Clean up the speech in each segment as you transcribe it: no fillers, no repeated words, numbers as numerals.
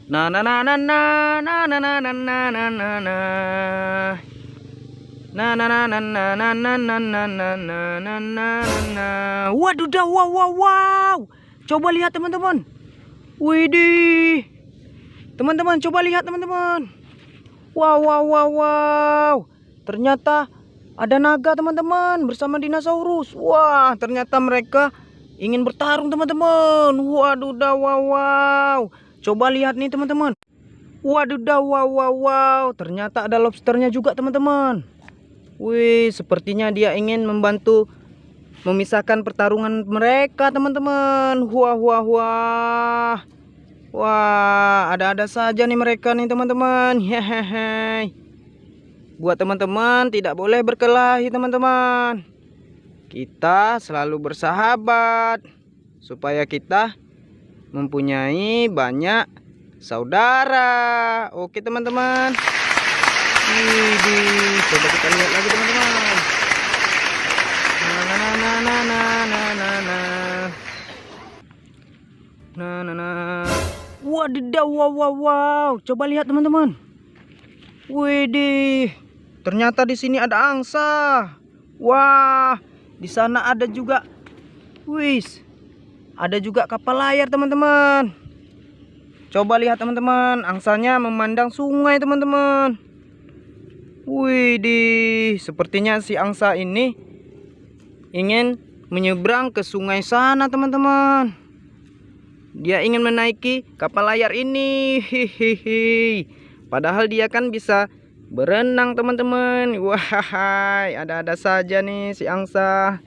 Na na na na na na na na na na na na na. Na na na na na na na na na na na na na. Waduh, wow wow wow. Coba lihat teman-teman. Widih. Teman-teman coba lihat teman-teman. Wow wow wow wow. Ternyata ada naga teman-teman bersama dinosaurus. Wah, ternyata mereka ingin bertarung teman-teman. Waduh, wow wow. Coba lihat nih teman-teman. Waduh, wow wow wow. Ternyata ada lobsternya juga teman-teman. Wih, sepertinya dia ingin membantu memisahkan pertarungan mereka teman-teman. Wah wah wah. Wah, ada-ada saja nih mereka nih teman-teman. Hehehe. Buat teman-teman tidak boleh berkelahi teman-teman. Kita selalu bersahabat supaya kita mempunyai banyak saudara. Oke teman-teman. Widih, coba kita lihat lagi teman-teman. Wadidaw, wow wow wow. Coba lihat teman-teman. Widih, ternyata di sini ada angsa. Wah, di sana ada juga. Wis, ada juga kapal layar teman-teman. Coba lihat teman-teman, angsanya memandang sungai teman-teman. Widih, sepertinya si angsa ini ingin menyeberang ke sungai sana teman-teman. Dia ingin menaiki kapal layar ini. Hihihi. Padahal dia kan bisa berenang teman-teman. Wah, ada-ada saja nih si angsa.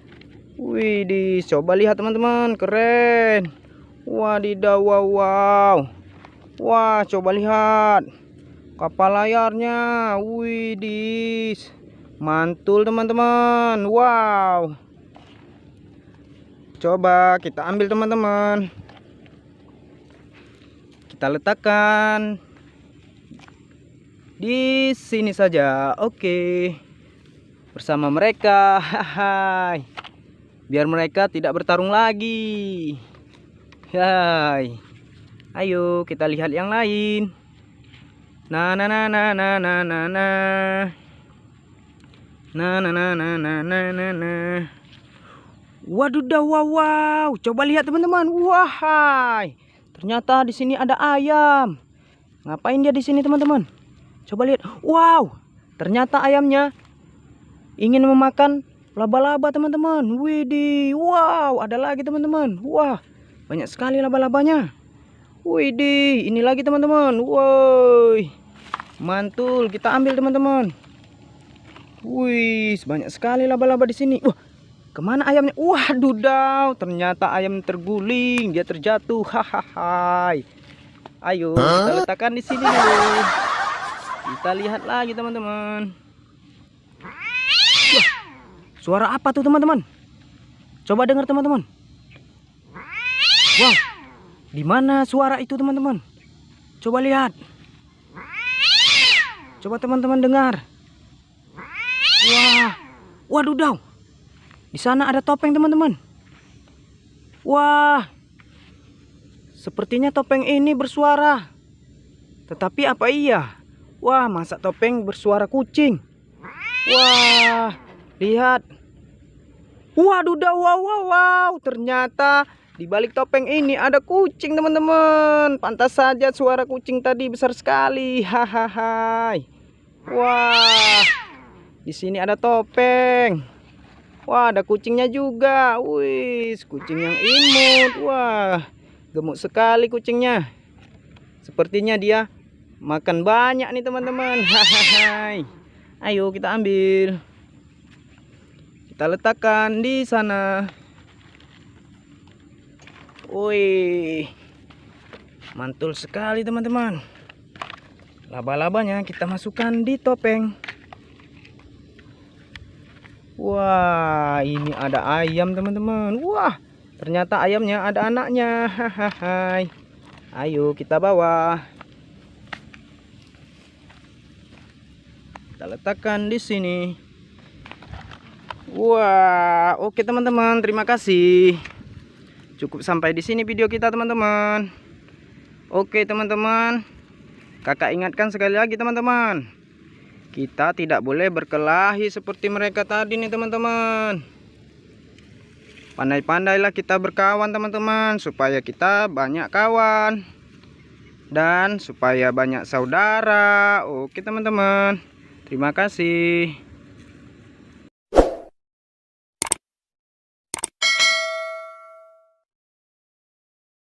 Widih, coba lihat teman-teman, keren. Wadidaw, wow wow. Wah, coba lihat kapal layarnya. Widih, mantul teman-teman. Wow. Coba kita ambil teman-teman. Kita letakkan di sini saja. Oke. Bersama mereka. Hai. Biar mereka tidak bertarung lagi. Hai. Ayo kita lihat yang lain. Na na na na na na na na. Na na na na na na na na. Waduh, wow wow. Coba lihat teman-teman. Wahai. Ternyata di sini ada ayam. Ngapain dia di sini teman-teman? Coba lihat. Wow. Ternyata ayamnya ingin memakan laba-laba teman-teman. Widih. Wow, ada lagi teman-teman. Wah, banyak sekali laba-labanya. Widih, ini lagi teman-teman. Woi. Mantul, kita ambil teman-teman. Wih, banyak sekali laba-laba di sini. Wah, kemana ayamnya? Waduh, daw. Ternyata ayam terguling, dia terjatuh. Hahaha. Ayo, kita letakkan di sini dulu. Kita lihat lagi teman-teman. Wah, suara apa tuh teman-teman? Coba dengar teman-teman. Wow, di mana suara itu teman-teman? Coba lihat. Coba teman-teman dengar. Wah, waduh, daw. Di sana ada topeng teman-teman. Wah, sepertinya topeng ini bersuara. Tetapi apa iya? Wah, masa topeng bersuara kucing? Wah, lihat. Waduh, wow wow wow. Ternyata di balik topeng ini ada kucing teman-teman. Pantas saja suara kucing tadi besar sekali. Hahaha. Wah, di sini ada topeng. Wah, ada kucingnya juga. Wih, kucing yang imut. Wah, gemuk sekali kucingnya. Sepertinya dia makan banyak nih teman-teman. Hahaha. Ayo kita ambil. Kita letakkan di sana. Wih, mantul sekali teman-teman. Laba-labanya kita masukkan di topeng. Wah, ini ada ayam teman-teman. Wah, ternyata ayamnya ada anaknya. Hahaha. Ayo kita bawa. Kita letakkan di sini. Wah, oke teman-teman, terima kasih. Cukup sampai di sini video kita teman-teman. Oke teman-teman, kakak ingatkan sekali lagi teman-teman, kita tidak boleh berkelahi seperti mereka tadi nih teman-teman. Pandai-pandailah kita berkawan teman-teman, supaya kita banyak kawan dan supaya banyak saudara. Oke teman-teman, terima kasih.